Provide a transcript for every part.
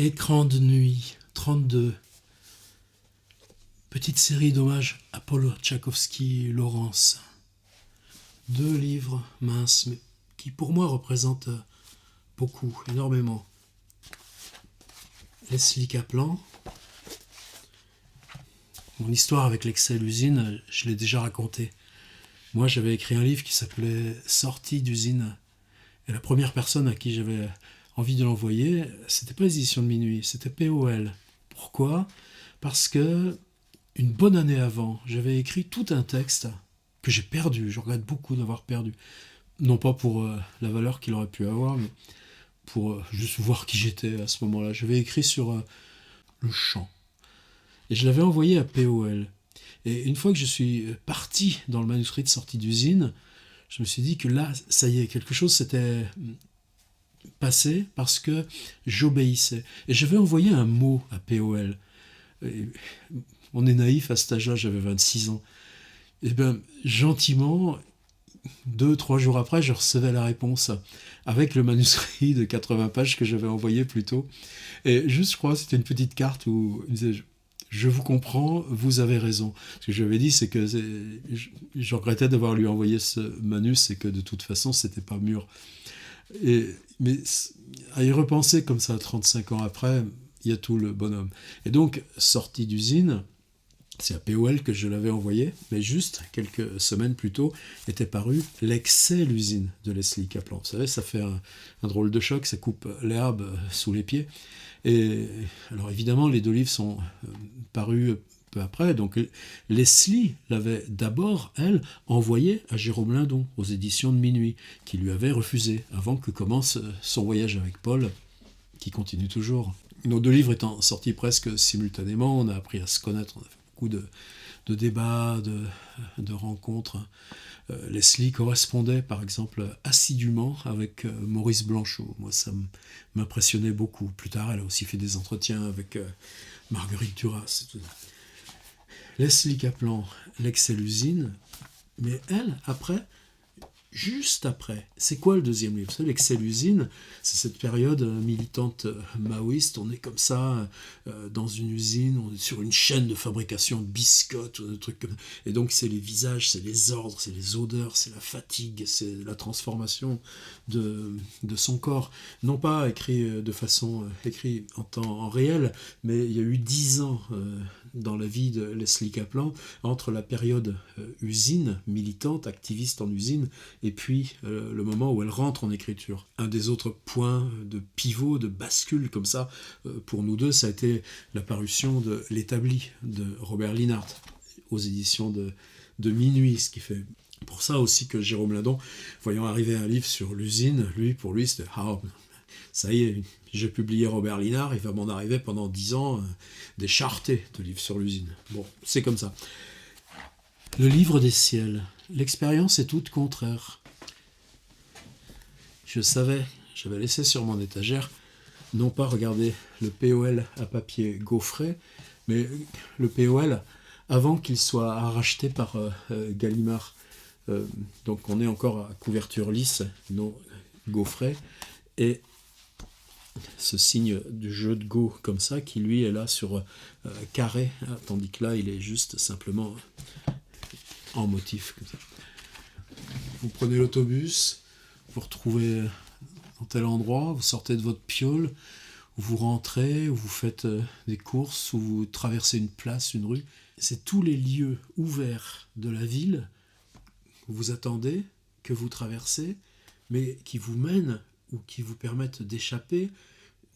Écran de nuit 32. Petite série d'hommages à Paul Tchaikovsky-Laurence. 2 livres minces, mais qui pour moi représentent beaucoup, énormément. Leslie Kaplan. Mon histoire avec l'Excel usine, je l'ai déjà racontée. Moi, j'avais écrit un livre qui s'appelait Sortie d'usine. Et la première personne à qui j'avais envie de l'envoyer, c'était pas les éditions de minuit, c'était POL. Pourquoi ? Parce que une bonne année avant, j'avais écrit tout un texte que j'ai perdu. Je regrette beaucoup d'avoir perdu. Non pas pour la valeur qu'il aurait pu avoir, mais pour juste voir qui j'étais à ce moment-là. J'avais écrit sur le chant. Et je l'avais envoyé à POL. Et une fois que je suis parti dans le manuscrit de Sortie d'usine, je me suis dit que là, ça y est, quelque chose s'était passé parce que j'obéissais. Et j'avais envoyé un mot à POL. Et on est naïf à cet âge-là, j'avais 26 ans. Et bien, gentiment, 2-3 jours après, je recevais la réponse avec le manuscrit de 80 pages que j'avais envoyé plus tôt. Et juste, je crois, c'était une petite carte où il disait « Je vous comprends, vous avez raison ». Ce que j'avais dit, c'est que je regrettais d'avoir lui envoyé ce manus et que de toute façon, c'était pas mûr. Mais à y repenser comme ça, 35 ans après, il y a tout le bonhomme. Et donc, Sortie d'usine, c'est à POL que je l'avais envoyé, mais juste quelques semaines plus tôt était paru L'Excel usine de Leslie Kaplan. Vous savez, ça fait un drôle de choc, ça coupe l'herbe sous les pieds. Et alors évidemment, les 2 livres sont parus peu après, donc Leslie l'avait d'abord, elle, envoyé à Jérôme Lindon, aux éditions de Minuit, qui lui avait refusé, avant que commence son voyage avec Paul, qui continue toujours. Nos 2 livres étant sortis presque simultanément, on a appris à se connaître, on a fait beaucoup de débats, de rencontres. Leslie correspondait par exemple assidûment avec Maurice Blanchot. Moi, ça m'impressionnait beaucoup. Plus tard, elle a aussi fait des entretiens avec Marguerite Duras. Leslie Kaplan, L'Excel usine, mais elle, après, juste après, c'est quoi le 2e livre ? Vous savez, L'Excel usine, c'est cette période militante maoïste. On est comme ça, dans une usine, on est sur une chaîne de fabrication de biscottes, de trucs comme... Et donc, c'est les visages, c'est les ordres, c'est les odeurs, c'est la fatigue, c'est la transformation de son corps. Non pas écrit de façon écrit en temps réel, mais il y a eu 10 ans dans la vie de Leslie Kaplan entre la période usine, militante, activiste en usine, et puis le moment où elle rentre en écriture. Un des autres points de pivot, de bascule comme ça, pour nous deux, ça a été la parution de L'Établi de Robert Linhart aux éditions de Minuit, ce qui fait pour ça aussi que Jérôme Lindon, voyant arriver un livre sur l'usine, pour lui c'était « Ah, ça y est, j'ai publié Robert Linhart, il va m'en arriver pendant 10 ans des charretées de livres sur l'usine. » Bon, c'est comme ça. Le livre des ciels. L'expérience est toute contraire. Je savais, j'avais laissé sur mon étagère, non pas regarder le POL à papier gaufré, mais le POL avant qu'il soit racheté par Gallimard. Donc on est encore à couverture lisse, non gaufré, et ce signe du jeu de Go comme ça, qui lui est là sur carré, tandis que là il est juste simplement en motif comme ça. Vous prenez l'autobus, vous retrouvez dans tel endroit, vous sortez de votre piole, ou vous rentrez, ou vous faites des courses, ou vous traversez une place, une rue. C'est tous les lieux ouverts de la ville que vous attendez, que vous traversez, mais qui vous mènent ou qui vous permettent d'échapper,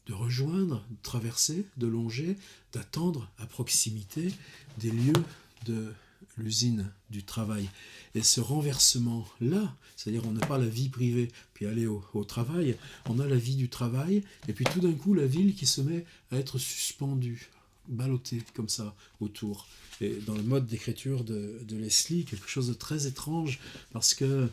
de rejoindre, de traverser, de longer, d'attendre à proximité des lieux de l'usine du travail. Et ce renversement-là, c'est-à-dire on n'a pas la vie privée, puis aller au travail, on a la vie du travail, et puis tout d'un coup la ville qui se met à être suspendue, ballottée comme ça autour. Et dans le mode d'écriture de Leslie, quelque chose de très étrange, parce qu'elle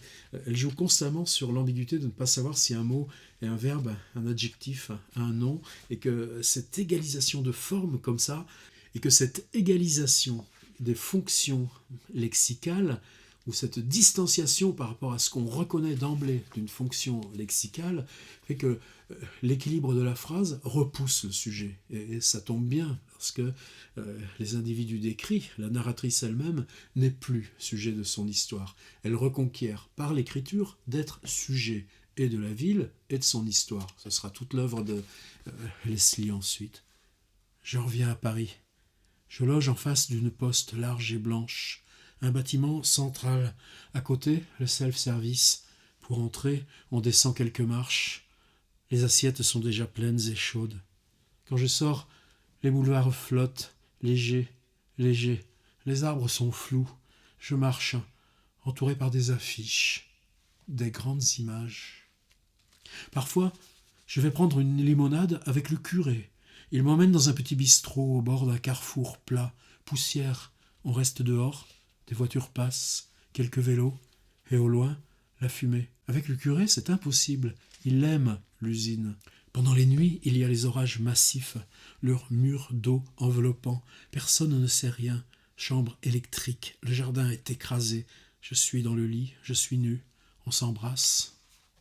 joue constamment sur l'ambiguïté de ne pas savoir si un mot est un verbe, un adjectif, un nom, et que cette égalisation de forme comme ça, et que cette égalisation des fonctions lexicales où cette distanciation par rapport à ce qu'on reconnaît d'emblée d'une fonction lexicale fait que l'équilibre de la phrase repousse le sujet. Et ça tombe bien, parce que les individus décrits, la narratrice elle-même, n'est plus sujet de son histoire. Elle reconquiert par l'écriture d'être sujet et de la ville et de son histoire. Ce sera toute l'œuvre de Leslie ensuite. Je reviens à Paris. Je loge en face d'une poste large et blanche, un bâtiment central. À côté, le self-service. Pour entrer, on descend quelques marches. Les assiettes sont déjà pleines et chaudes. Quand je sors, les boulevards flottent, légers, légers. Les arbres sont flous. Je marche, entouré par des affiches, des grandes images. Parfois, je vais prendre une limonade avec le curé. Il m'emmène dans un petit bistrot au bord d'un carrefour plat, poussière. On reste dehors, des voitures passent, quelques vélos, et au loin, la fumée. Avec le curé, c'est impossible. Il aime l'usine. Pendant les nuits, il y a les orages massifs, leurs murs d'eau enveloppants. Personne ne sait rien. Chambre électrique, le jardin est écrasé. Je suis dans le lit, je suis nu. On s'embrasse.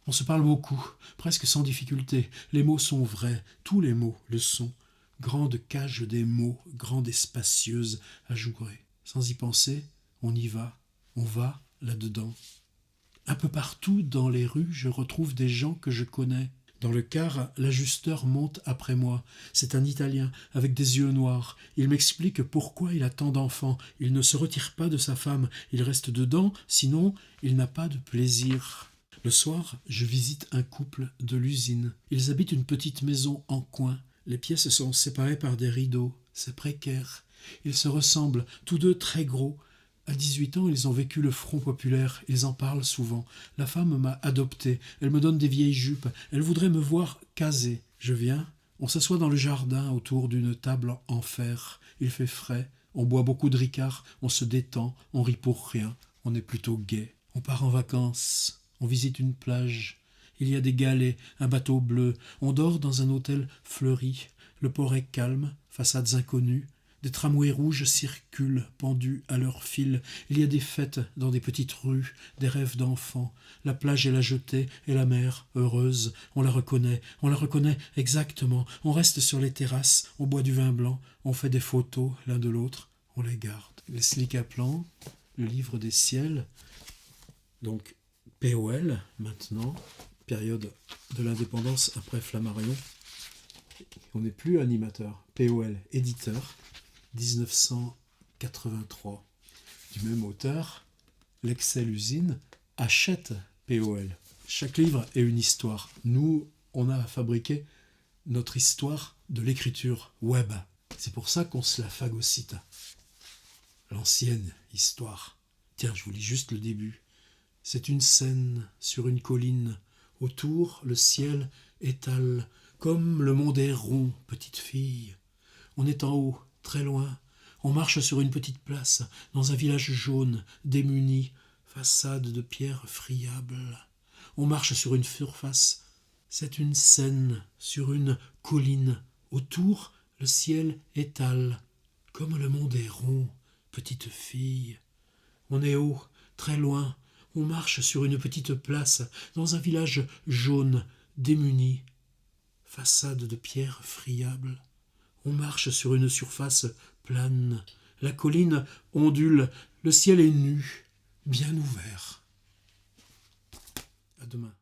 On se parle beaucoup, presque sans difficulté. Les mots sont vrais, tous les mots le sont. Grande cage des mots, grande et spacieuse à jouer. Sans y penser, on y va, on va là-dedans. Un peu partout dans les rues, je retrouve des gens que je connais. Dans le car, l'ajusteur monte après moi. C'est un Italien, avec des yeux noirs. Il m'explique pourquoi il a tant d'enfants. Il ne se retire pas de sa femme, il reste dedans, sinon il n'a pas de plaisir. Le soir, je visite un couple de l'usine. Ils habitent une petite maison en coin. Les pièces sont séparées par des rideaux. C'est précaire. Ils se ressemblent, tous deux très gros. À 18 ans, ils ont vécu le Front populaire. Ils en parlent souvent. La femme m'a adopté. Elle me donne des vieilles jupes. Elle voudrait me voir casé. Je viens. On s'assoit dans le jardin autour d'une table en fer. Il fait frais. On boit beaucoup de Ricard. On se détend. On rit pour rien. On est plutôt gai. On part en vacances. On visite une plage. Il y a des galets, un bateau bleu. On dort dans un hôtel fleuri. Le port est calme, façades inconnues. Des tramways rouges circulent, pendus à leurs fils. Il y a des fêtes dans des petites rues, des rêves d'enfants. La plage est la jetée et la mer, heureuse. On la reconnaît exactement. On reste sur les terrasses, on boit du vin blanc, on fait des photos l'un de l'autre, on les garde. Leslie Kaplan, le livre des ciels, donc POL maintenant, période de l'indépendance après Flammarion. On n'est plus animateur. POL, éditeur, 1983. Du même auteur, l'Excel Usine achète POL. Chaque livre est une histoire. Nous, on a fabriqué notre histoire de l'écriture web. C'est pour ça qu'on se la phagocyte. L'ancienne histoire. Tiens, je vous lis juste le début. C'est une scène sur une colline. Autour, le ciel étale. Comme le monde est rond, petite fille. On est en haut, très loin. On marche sur une petite place, dans un village jaune, démuni, façade de pierre friable. On marche sur une surface. C'est une scène sur une colline. Autour, le ciel étale. Comme le monde est rond, petite fille. On est haut, très loin. On marche sur une petite place, dans un village jaune, démuni. Façade de pierre friable. On marche sur une surface plane. La colline ondule. Le ciel est nu, bien ouvert. À demain.